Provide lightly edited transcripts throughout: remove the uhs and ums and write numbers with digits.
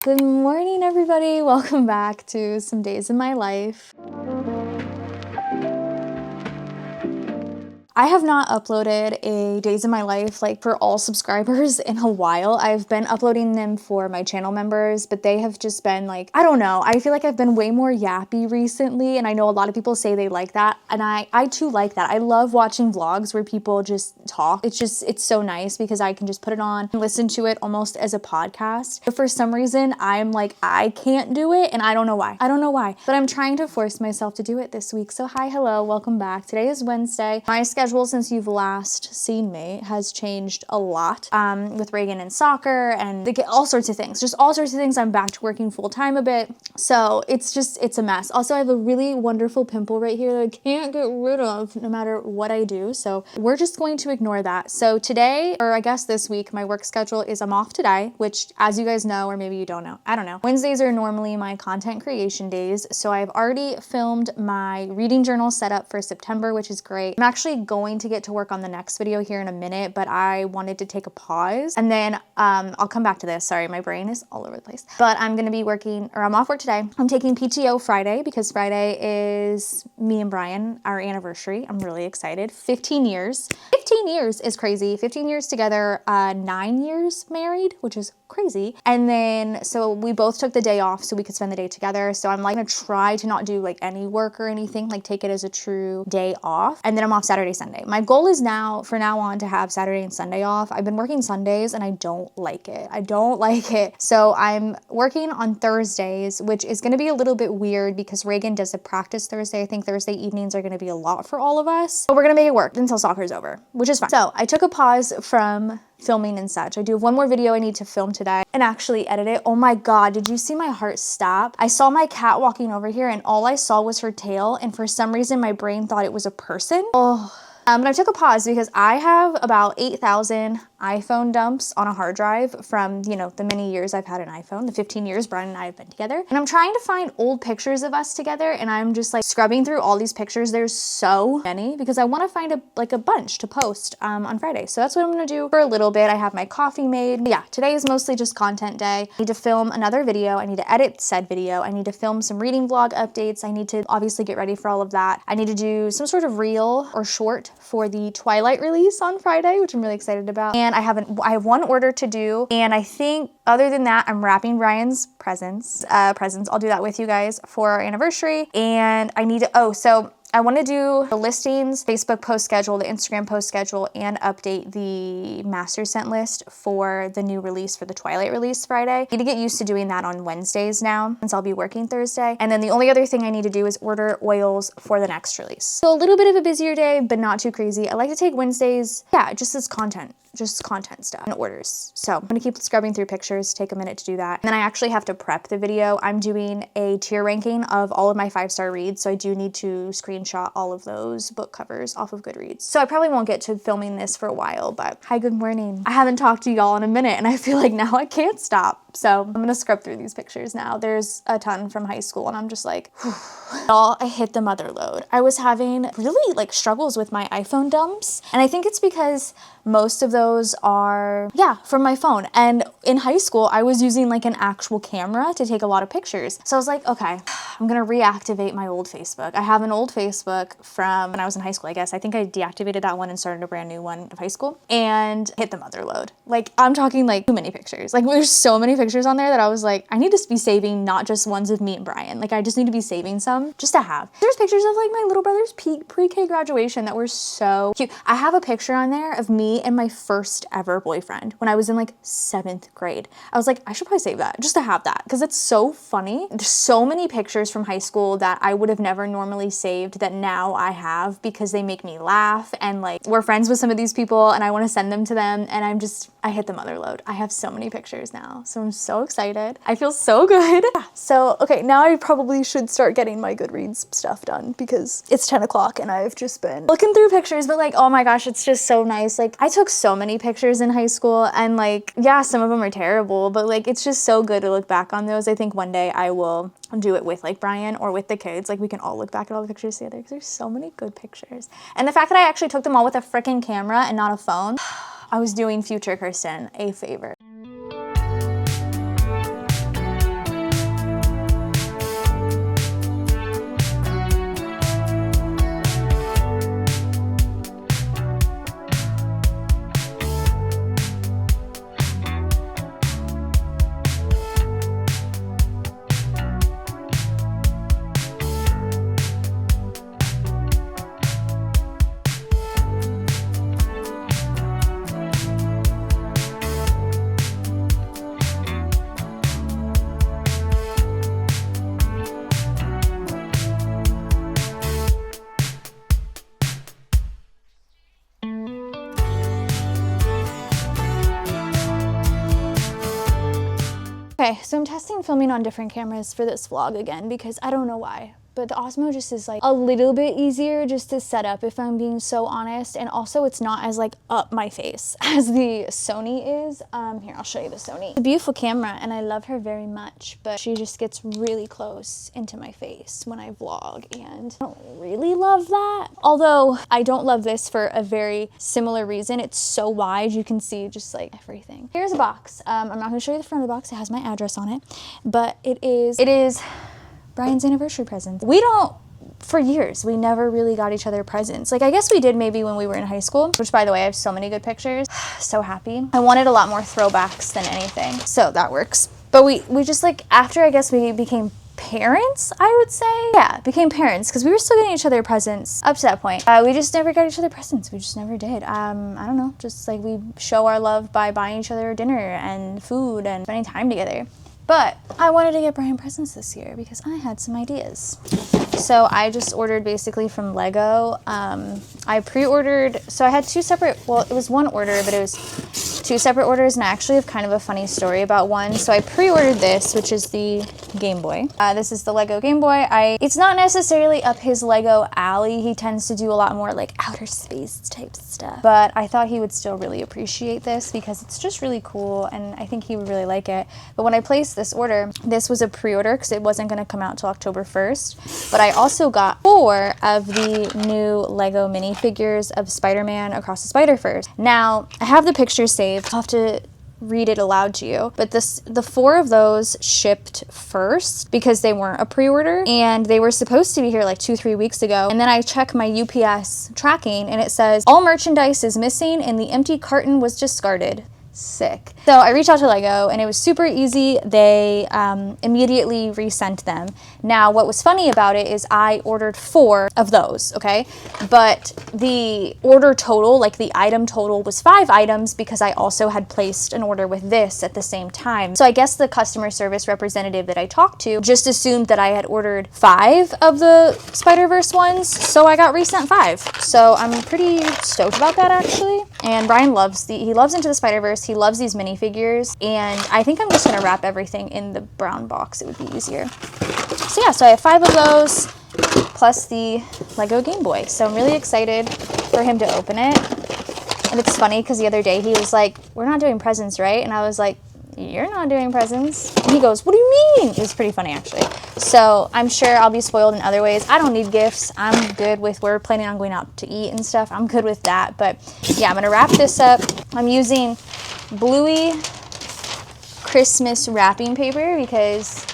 Good morning, everybody. Welcome back to some days in my life. I have not uploaded a days in my life like for all subscribers in a while. I've been uploading them for my channel members, but they have just been like, I don't know. I feel like I've been way more yappy recently, and I know a lot of people say they like that, and I too like that. I love watching vlogs where people just talk. It's so nice because I can just put it on and listen to it almost as a podcast. But for some reason, I'm like, I can't do it, and I don't know why. But I'm trying to force myself to do it this week. So hi, hello, welcome back. Today is Wednesday. My schedule since you've last seen me has changed a lot with Reagan and soccer and all sorts of things. I'm back to working full time a bit, so it's a mess. Also, I have a really wonderful pimple right here that I can't get rid of no matter what I do, so we're just going to ignore that. So today, or I guess this week, my work schedule is I'm off today, which as you guys know, or maybe you don't know, I don't know. Wednesdays are normally my content creation days, so I've already filmed my reading journal setup for September, which is great. I'm actually going to get to work on the next video here in a minute, but I wanted to take a pause, and then I'll come back to this. Sorry, my brain is all over the place. But I'm gonna be working, or I'm off work today. I'm taking PTO Friday because Friday is me and Brian, our anniversary. I'm really excited. 15 years. 15 years is crazy. 15 years together, 9 years married, which is crazy. And then, so we both took the day off so we could spend the day together. So I'm like gonna try to not do like any work or anything, like take it as a true day off. And then I'm off Saturday, Sunday. My goal is from now on to have Saturday and Sunday off. I've been working Sundays and I don't like it. So I'm working on Thursdays, which is gonna be a little bit weird because Reagan does a practice Thursday. I think Thursday evenings are gonna be a lot for all of us. But we're gonna make it work until soccer's over, which is fine. So I took a pause from filming and such. I do have one more video I need to film today and actually edit it. Oh my God, did you see my heart stop? I saw my cat walking over here and all I saw was her tail, and for some reason my brain thought it was a person. Oh. But I took a pause because I have about 8,000 iPhone dumps on a hard drive from, the many years I've had an iPhone, the 15 years Brian and I have been together. And I'm trying to find old pictures of us together, and I'm just like scrubbing through all these pictures. There's so many because I want to find a bunch to post on Friday. So that's what I'm going to do for a little bit. I have my coffee made. But yeah, today is mostly just content day. I need to film another video. I need to edit said video. I need to film some reading vlog updates. I need to obviously get ready for all of that. I need to do some sort of reel or short for the Twilight release on Friday, which I'm really excited about. And I have one order to do, and I think other than that, I'm wrapping Brian's presents. I'll do that with you guys for our anniversary. And I need to, so I want to do the listings, Facebook post schedule, the Instagram post schedule, and update the master scent list for the new release for the Twilight release Friday. I need to get used to doing that on Wednesdays now since I'll be working Thursday. And then the only other thing I need to do is order oils for the next release. So a little bit of a busier day, but not too crazy. I like to take Wednesdays, just as content stuff and orders. So I'm gonna keep scrubbing through pictures, take a minute to do that. And then I actually have to prep the video. I'm doing a tier ranking of all of my 5-star reads, so I do need to screenshot all of those book covers off of Goodreads. So I probably won't get to filming this for a while, but hi, good morning. I haven't talked to y'all in a minute and I feel like now I can't stop. So I'm gonna scrub through these pictures now. There's a ton from high school and I'm just like, y'all, I hit the mother load. I was having really like struggles with my iPhone dumps, and I think it's because most of those are, from my phone. And in high school, I was using like an actual camera to take a lot of pictures. So I was like, okay, I'm gonna reactivate my old Facebook. I have an old Facebook from when I was in high school, I guess. I think I deactivated that one and started a brand new one of high school and hit the mother load. Like, I'm talking like too many pictures. Like, there's so many pictures on there that I was like, I need to be saving not just ones of me and Brian. Like, I just need to be saving some just to have. There's pictures of like my little brother's pre-K graduation that were so cute. I have a picture on there of me and my first ever boyfriend when I was in like 7th grade. I was like, I should probably save that just to have that because it's so funny. There's so many pictures from high school that I would have never normally saved that now I have because they make me laugh, and like we're friends with some of these people and I want to send them to them, and I hit the mother load. I have so many pictures now, so I'm so excited. I feel so good. So okay, now I probably should start getting my Goodreads stuff done because it's 10 o'clock and I've just been looking through pictures, but like, oh my gosh, it's just so nice. Like, I took so many pictures in high school, and like, some of them are terrible, but like, it's just so good to look back on those. I think one day I will do it with like Brian or with the kids. Like, we can all look back at all the pictures together because there's so many good pictures. And the fact that I actually took them all with a freaking camera and not a phone, I was doing future Kirsten a favor. Okay, so I'm testing filming on different cameras for this vlog again because I don't know why. But the Osmo just is like a little bit easier just to set up, if I'm being so honest. And also it's not as like up my face as the Sony is. Here, I'll show you the Sony. It's a beautiful camera and I love her very much, but she just gets really close into my face when I vlog and I don't really love that. Although I don't love this for a very similar reason. It's so wide, you can see just like everything. Here's a box. I'm not gonna show you the front of the box. It has my address on it, but it is Brian's anniversary present. For years, we never really got each other presents. Like, I guess we did maybe when we were in high school, which by the way, I have so many good pictures. So happy. I wanted a lot more throwbacks than anything. So that works. But we just like, after I guess we became parents, I would say. Yeah, became parents because we were still getting each other presents up to that point. We just never got each other presents. We just never did. I don't know, just like we show our love by buying each other dinner and food and spending time together. But I wanted to get Brian presents this year because I had some ideas. So I just ordered basically from Lego. I pre-ordered, so I had two separate, well, it was one order, but it was two separate orders, and I actually have kind of a funny story about one. So I pre-ordered this, which is the Game Boy. This is the Lego Game Boy. It's not necessarily up his Lego alley. He tends to do a lot more like outer space type stuff. But I thought he would still really appreciate this because it's just really cool, and I think he would really like it. But when I placed this order, this was a pre-order because it wasn't going to come out till October 1st. But I also got 4 of the new Lego minifigures of Spider-Man Across the Spider-Verse. Now, I have the pictures saved. I'll have to read it aloud to you, but the 4 of those shipped first because they weren't a pre-order and they were supposed to be here like 2-3 weeks ago. And then I check my UPS tracking and it says all merchandise is missing and the empty carton was discarded. Sick. So I reached out to Lego and it was super easy. They immediately resent them. Now what was funny about it is I ordered 4 of those, okay? But the order total, like the item total, was 5 items because I also had placed an order with this at the same time. So I guess the customer service representative that I talked to just assumed that I had ordered 5 of the Spider-Verse ones, so I got resent 5. So I'm pretty stoked about that actually. And Brian loves Into the Spider-Verse. He loves these minifigures, and I think I'm just gonna wrap everything in the brown box. It would be easier. So yeah, so I have 5 of those, plus the Lego Game Boy. So I'm really excited for him to open it. And it's funny because the other day he was like, "We're not doing presents, right?" And I was like, "You're not doing presents." And he goes, "What do you mean?" It was pretty funny actually. So I'm sure I'll be spoiled in other ways. I don't need gifts. I'm good with, we're planning on going out to eat and stuff. I'm good with that. But yeah, I'm gonna wrap this up. I'm using Bluey Christmas wrapping paper because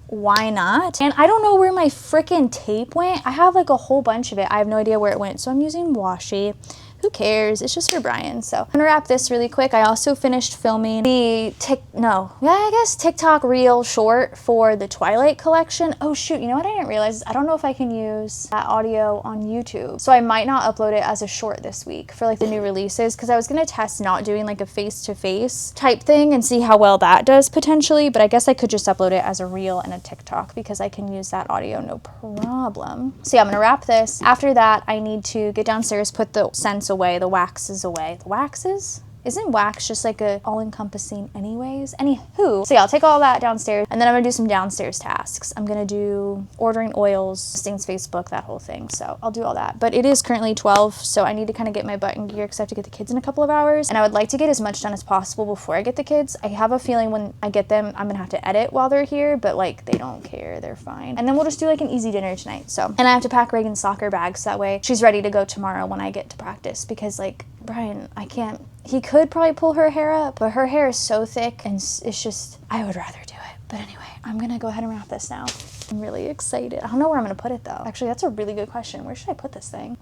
why not? And I don't know where my frickin' tape went. I have like a whole bunch of it. I have no idea where it went. So I'm using washi. Who cares? It's just for Brian. So I'm gonna wrap this really quick. I also finished filming the TikTok reel short for the Twilight collection. Oh shoot, you know what I didn't realize? I don't know if I can use that audio on YouTube. So I might not upload it as a short this week for like the new releases because I was gonna test not doing like a face-to-face type thing and see how well that does potentially, but I guess I could just upload it as a reel and a TikTok because I can use that audio no problem. So yeah, I'm gonna wrap this. After that, I need to get downstairs, put the scents away, the waxes away. The waxes? Isn't wax just like a all-encompassing anyways? Anywho, so yeah, I'll take all that downstairs and then I'm gonna do some downstairs tasks. I'm gonna do ordering oils, Things Facebook, that whole thing. So I'll do all that. But it is currently 12, so I need to kind of get my butt in gear because I have to get the kids in a couple of hours. And I would like to get as much done as possible before I get the kids. I have a feeling when I get them, I'm gonna have to edit while they're here, but like they don't care, they're fine. And then we'll just do like an easy dinner tonight. So, and I have to pack Reagan's soccer bags so that way she's ready to go tomorrow when I get to practice because like Brian, I can't. He could probably pull her hair up, but her hair is so thick and it's just, I would rather do it. But anyway, I'm gonna go ahead and wrap this now. I'm really excited. I don't know where I'm gonna put it though. Actually, that's a really good question. Where should I put this thing?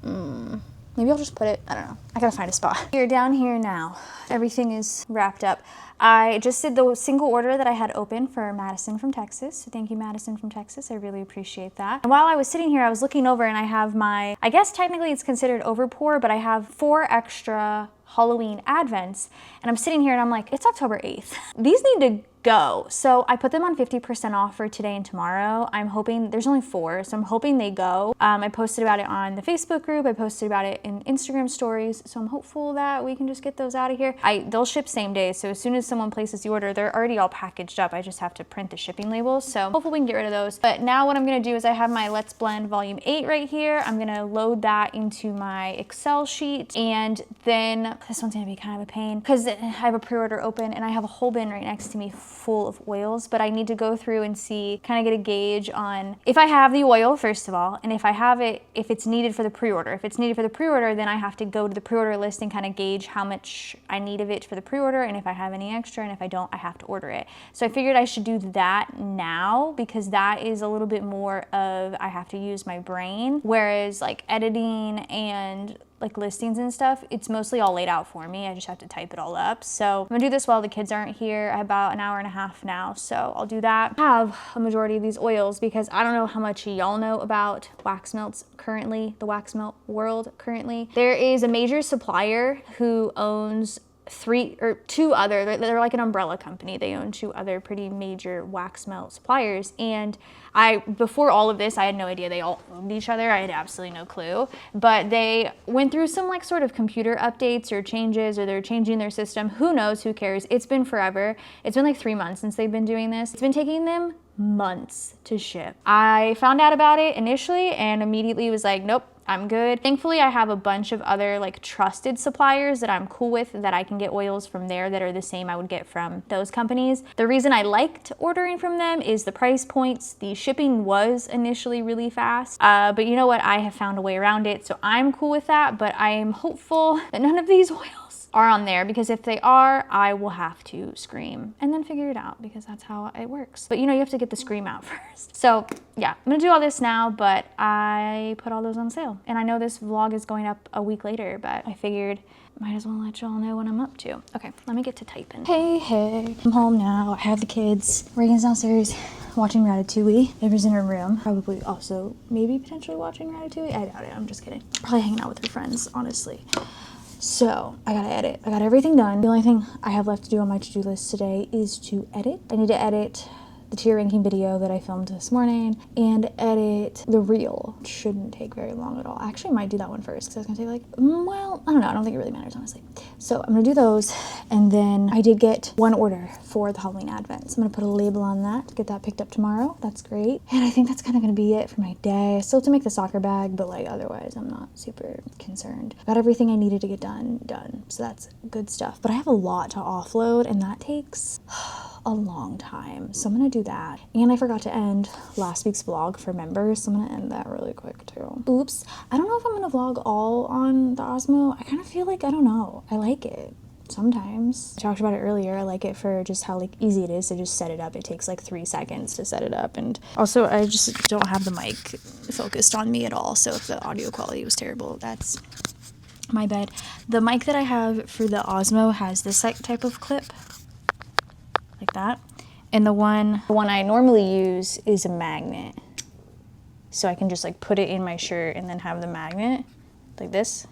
Maybe I'll just put it, I don't know. I gotta find a spot. You're down here now. Everything is wrapped up. I just did the single order that I had open for Madison from Texas. So thank you, Madison from Texas. I really appreciate that. And while I was sitting here, I was looking over and I have my, I guess technically it's considered overpour, but I have 4 extra Halloween advents. And I'm sitting here and I'm like, it's October 8th. These need to go. So I put them on 50% off for today and tomorrow. I'm hoping, there's only 4, so I'm hoping they go. I posted about it on the Facebook group. I posted about it in Instagram stories. So I'm hopeful that we can just get those out of here. They'll ship same day. So as soon as someone places the order, they're already all packaged up. I just have to print the shipping labels. So hopefully we can get rid of those. But now what I'm gonna do is I have my Let's Blend Volume 8 right here. I'm gonna load that into my Excel sheet. And then this one's gonna be kind of a pain because I have a pre-order open and I have a whole bin right next to me full of oils, but I need to go through and see, kind of get a gauge on if I have the oil, first of all, and if I have it, if it's needed for the pre-order. If it's needed for the pre-order, then I have to go to the pre-order list and kind of gauge how much I need of it for the pre-order, and if I have any extra, and if I don't, I have to order it. So I figured I should do that now because that is a little bit more of, I have to use my brain, whereas like editing and like listings and stuff, it's mostly all laid out for me. I just have to type it all up. So I'm gonna do this while the kids aren't here. I have about an hour and a half now, so I'll do that. I have a majority of these oils because I don't know how much y'all know about wax melts currently, the wax melt world currently. There is a major supplier who owns 2 other, they're like an umbrella company. They own 2 other pretty major wax melt suppliers. And before all of this, I had no idea they all owned each other. I had absolutely no clue. But they went through some like sort of computer updates or changes, or they're changing their system. Who knows, who cares? It's been forever. It's been like 3 months since they've been doing this. It's been taking them months to ship. I found out about it initially and immediately was like, nope, I'm good. Thankfully, I have a bunch of other like trusted suppliers that I'm cool with, that I can get oils from there that are the same I would get from those companies. The reason I liked ordering from them is the price points. The shipping was initially really fast, but you know what? I have found a way around it, so I'm cool with that, but I am hopeful that none of these oils are on there, because if they are, I will have to scream and then figure it out, because that's how it works. But you know, you have to get the scream out first. So yeah, I'm gonna do all this now, but I put all those on sale. And I know this vlog is going up a week later, but I figured might as well let y'all know what I'm up to. Okay, let me get to typing. Hey, I'm home now. I have the kids. Reagan's downstairs watching Ratatouille. Amber's in her room, probably also maybe potentially watching Ratatouille. I doubt it, I'm just kidding. Probably hanging out with her friends, honestly. So I gotta edit. I got everything done. The only thing I have left to do on my to-do list today is to edit. I need to edit the tier ranking video that I filmed this morning and edit the reel. It shouldn't take very long at all. I actually might do that one first because I was gonna take like, well, I don't know. I don't think it really matters, honestly. So I'm gonna do those. And then I did get one order for the Halloween Advent. So I'm gonna put a label on that, get that picked up tomorrow. That's great. And I think that's kind of gonna be it for my day. I still have to make the soccer bag, but like otherwise I'm not super concerned. Got everything I needed to get done. So that's good stuff. But I have a lot to offload and that takes a long time. So I'm gonna do that. And I forgot to end last week's vlog for members, so I'm gonna end that really quick too. Oops. I don't know if I'm gonna vlog all on the Osmo. I kind of feel like, I don't know, I like it sometimes. I talked about it earlier. I like it for just how like easy it is to just set it up. It takes like 3 seconds to set it up. And also I just don't have the mic focused on me at all, so if the audio quality was terrible, that's my bad. The mic that I have for the Osmo has this like type of clip, like that. And the one I normally use is a magnet. So I can just like put it in my shirt and then have the magnet like this.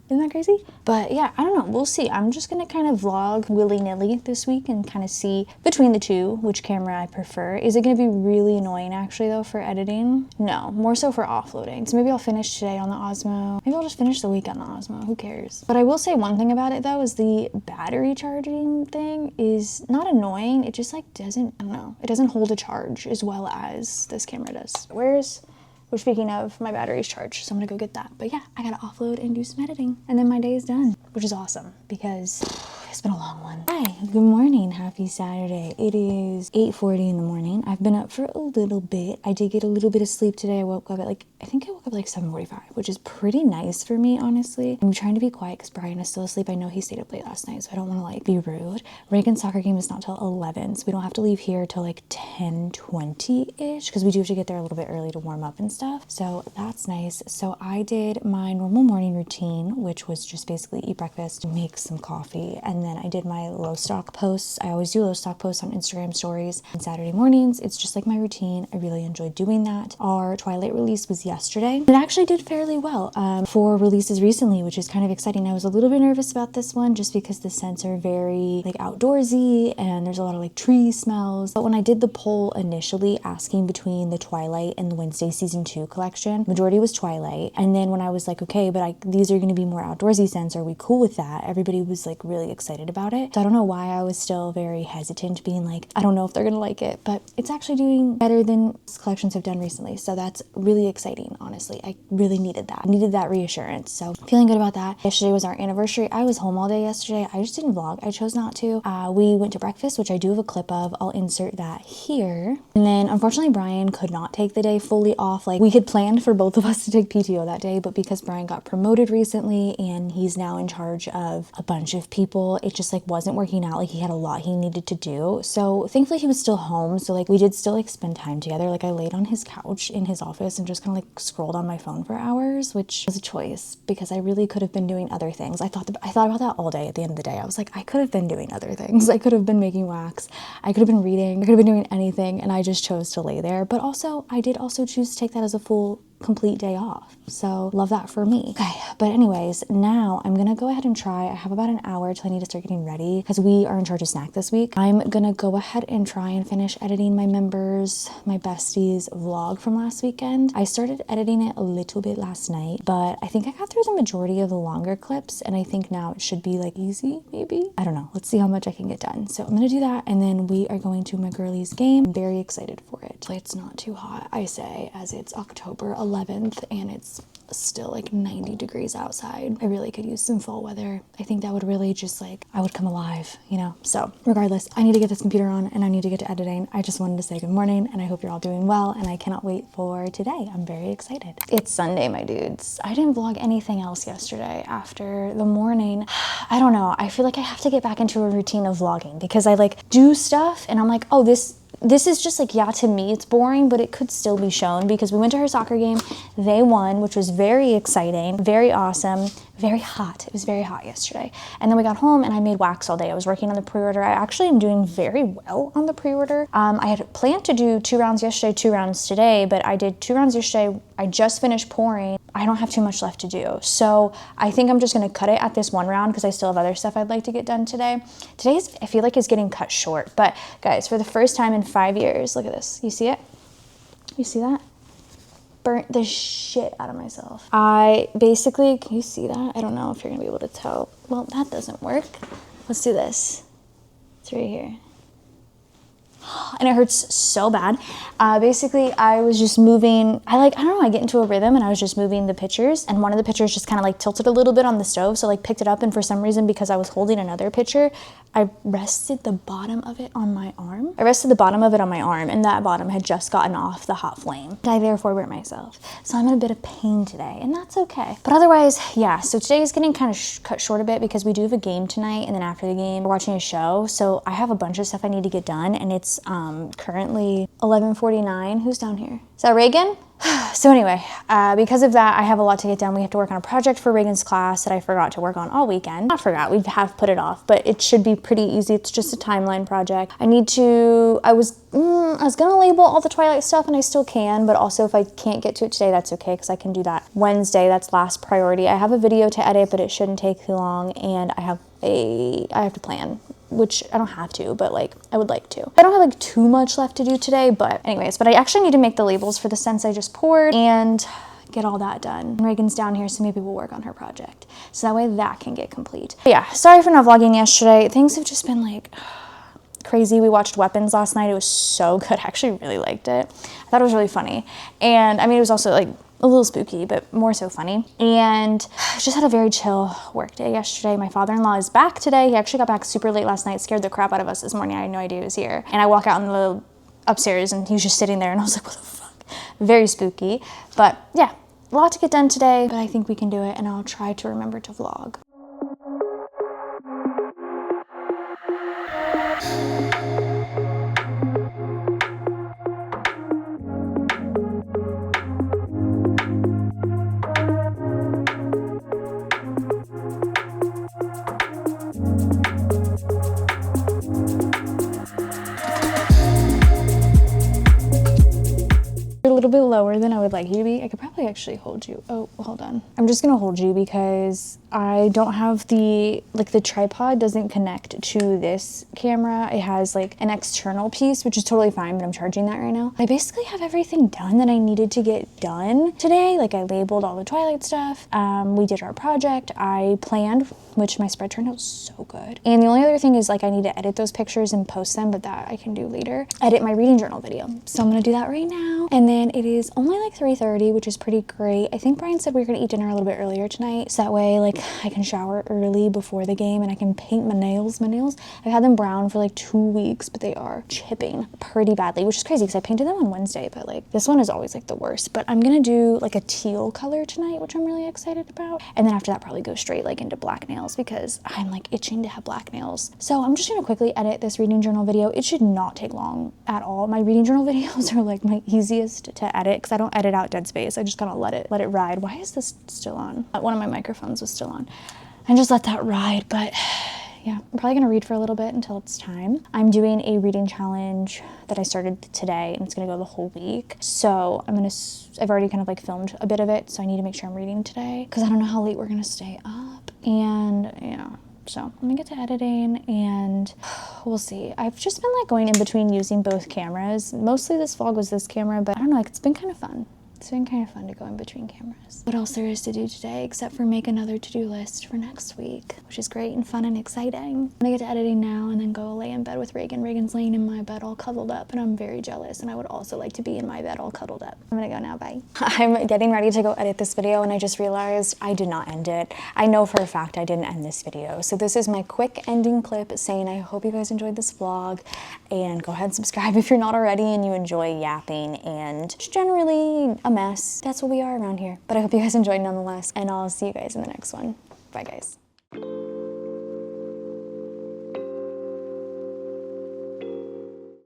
Isn't that crazy? But yeah, I don't know, we'll see. I'm just gonna kind of vlog willy-nilly this week and kind of see between the two which camera I prefer. Is it gonna be really annoying actually though for editing? No, more so for offloading. So maybe I'll finish today on the Osmo. Maybe I'll just finish the week on the Osmo, who cares? But I will say one thing about it though is the battery charging thing is not annoying. It just like doesn't, I don't know, it doesn't hold a charge as well as this camera does. We're speaking of, my battery's charged, so I'm gonna go get that. But yeah, I gotta offload and do some editing, and then my day is done, which is awesome because it's been a long one. Hi, good morning, happy Saturday. It is 8:40 in the morning. I've been up for a little bit. I did get a little bit of sleep today. I woke up at like, I think I woke up like 7:45, which is pretty nice for me, honestly. I'm trying to be quiet because Brian is still asleep. I know he stayed up late last night, so I don't wanna like be rude. Reagan's soccer game is not till 11, so we don't have to leave here till like 10:20-ish, because we do have to get there a little bit early to warm up and stuff. So that's nice. So I did my normal morning routine, which was just basically eat breakfast, make some coffee, and then I did my low stock posts. I always do low stock posts on Instagram stories on Saturday mornings. It's just like my routine. I really enjoyed doing that. Our Twilight release was yesterday. It actually did fairly well for releases recently, which is kind of exciting. I was a little bit nervous about this one just because the scents are very like outdoorsy and there's a lot of like tree smells. But when I did the poll initially asking between the Twilight and the Wednesday season 2 collection, majority was Twilight. And then when I was like, okay, but these are going to be more outdoorsy scents, are we cool with that? Everybody was like really excited about it. So I don't know why I was still very hesitant, being like, I don't know if they're gonna like it, but it's actually doing better than collections have done recently. So that's really exciting, honestly. I really needed that. I needed that reassurance. So feeling good about that. Yesterday was our anniversary. I was home all day yesterday. I just didn't vlog. I chose not to. We went to breakfast, which I do have a clip of. I'll insert that here. And then unfortunately, Brian could not take the day fully off. Like we had planned for both of us to take PTO that day, but because Brian got promoted recently and he's now in charge of a bunch of people, it just like wasn't working out. Like he had a lot he needed to do. So thankfully he was still home. So like we did still like spend time together. Like I laid on his couch in his office and just kind of like scrolled on my phone for hours, which was a choice because I really could have been doing other things. I thought about that all day. At the end of the day, I was like, I could have been doing other things. I could have been making wax. I could have been reading. I could have been doing anything. And I just chose to lay there. But also I did also choose to take that as a full complete day off. So love that for me. Okay, but anyways, now I'm gonna go ahead and try. I have about an hour till I need to start getting ready because we are in charge of snack this week. I'm gonna go ahead and try and finish editing my members, my besties vlog from last weekend. I started editing it a little bit last night, but I think I got through the majority of the longer clips and I think now it should be like easy, maybe. I don't know. Let's see how much I can get done. So I'm gonna do that and then we are going to my girlies game. I'm very excited for it. It's not too hot, I say, as it's October 11th and it's still like 90 degrees outside. I really could use some fall weather. I think that would really just like, I would come alive, you know? So regardless, I need to get this computer on and I need to get to editing. I just wanted to say good morning and I hope you're all doing well and I cannot wait for today. I'm very excited. It's Sunday, my dudes. I didn't vlog anything else yesterday after the morning. I don't know. I feel like I have to get back into a routine of vlogging because I like do stuff and I'm like, oh, this is just like, yeah, to me it's boring, but it could still be shown because we went to her soccer game. They won, which was very exciting, very awesome, very hot. It was very hot yesterday. And then we got home and I made wax all day. I was working on the pre-order. I actually am doing very well on the pre-order. I had planned to do 2 rounds yesterday, 2 rounds today, but I did 2 rounds yesterday. I just finished pouring. I don't have too much left to do. So I think I'm just gonna cut it at this 1 round because I still have other stuff I'd like to get done today. Today's, I feel like is getting cut short, but guys, for the first time in 5 years, look at this. You see it? You see that? Burnt the shit out of myself. I basically, can you see that? I don't know if you're gonna be able to tell. Well, that doesn't work. Let's do this. It's right here. And it hurts so bad. Basically, I was just moving, I don't know, I get into a rhythm and I was just moving the pitchers and one of the pitchers just kind of like tilted a little bit on the stove. So like picked it up and for some reason, because I was holding another pitcher, I rested the bottom of it on my arm. And that bottom had just gotten off the hot flame. I therefore burnt myself. So I'm in a bit of pain today and that's okay. But otherwise, yeah, so today is getting kind of cut short a bit because we do have a game tonight and then after the game, we're watching a show. So I have a bunch of stuff I need to get done and it's currently 11:49. Who's down here? Is that Reagan? So anyway, because of that, I have a lot to get done. We have to work on a project for Reagan's class that I forgot to work on all weekend. Not forgot, we have put it off, but it should be pretty easy. It's just a timeline project. I was gonna label all the Twilight stuff and I still can, but also if I can't get to it today, that's okay because I can do that Wednesday. That's last priority. I have a video to edit, but it shouldn't take too long and I have to plan, which I don't have to, but like I would like to. I don't have like too much left to do today, but anyways, but I actually need to make the labels for the scents I just poured and get all that done. Reagan's down here, so maybe we'll work on her project. So that way that can get complete. But yeah, sorry for not vlogging yesterday. Things have just been like crazy. We watched Weapons last night. It was so good. I actually really liked it. I thought it was really funny. And I mean, it was also like a little spooky, but more so funny. And just had a very chill work day yesterday. My father-in-law is back today. He actually got back super late last night, scared the crap out of us this morning. I had no idea he was here. And I walk out in the upstairs and he was just sitting there and I was like, what the fuck? Very spooky. But yeah, a lot to get done today, but I think we can do it and I'll try to remember to vlog. You're a little bit lower than I would like you to be. I could probably actually hold you. Oh, hold on. I'm just gonna hold you because I don't have the tripod doesn't connect to this camera. It has like an external piece, which is totally fine, but I'm charging that right now. I basically have everything done that I needed to get done today. Like I labeled all the Twilight stuff. We did our project. I planned, which my spread turned out so good. And the only other thing is like I need to edit those pictures and post them, but that I can do later. Edit my reading journal video. So I'm gonna do that right now. And then it is only like 3:30, which is pretty great. I think Brian said we were gonna eat dinner a little bit earlier tonight. So that way like I can shower early before the game and I can paint my nails. I've had them brown for like 2 weeks, but they are chipping pretty badly, which is crazy because I painted them on Wednesday, but like this one is always like the worst. But I'm gonna do like a teal color tonight, which I'm really excited about. And then after that, probably go straight like into black nails because I'm like itching to have black nails. So I'm just gonna quickly edit this reading journal video. It should not take long at all. My reading journal videos are like my easiest to edit because I don't edit out dead space. I just kind of let it ride. Why is this still on? One of my microphones was still on. I just let that ride, but yeah, I'm probably gonna read for a little bit until it's time. I'm doing a reading challenge that I started today and it's gonna go the whole week. So I've already kind of like filmed a bit of it, so I need to make sure I'm reading today because I don't know how late we're gonna stay up. And yeah, so I'm gonna get to editing and we'll see. I've just been like going in between using both cameras. Mostly this vlog was this camera, but I don't know, like it's been kind of fun. It's been kind of fun to go in between cameras. What else there is to do today except for make another to-do list for next week, which is great and fun and exciting. I'm gonna get to editing now and then go lay in bed with Reagan. Reagan's laying in my bed all cuddled up and I'm very jealous and I would also like to be in my bed all cuddled up. I'm gonna go now, bye. I'm getting ready to go edit this video and I just realized I did not end it. I know for a fact I didn't end this video. So this is my quick ending clip saying I hope you guys enjoyed this vlog and go ahead and subscribe if you're not already and you enjoy yapping and just generally a mess. That's what we are around here. But I hope you guys enjoyed nonetheless, and I'll see you guys in the next one. Bye, guys.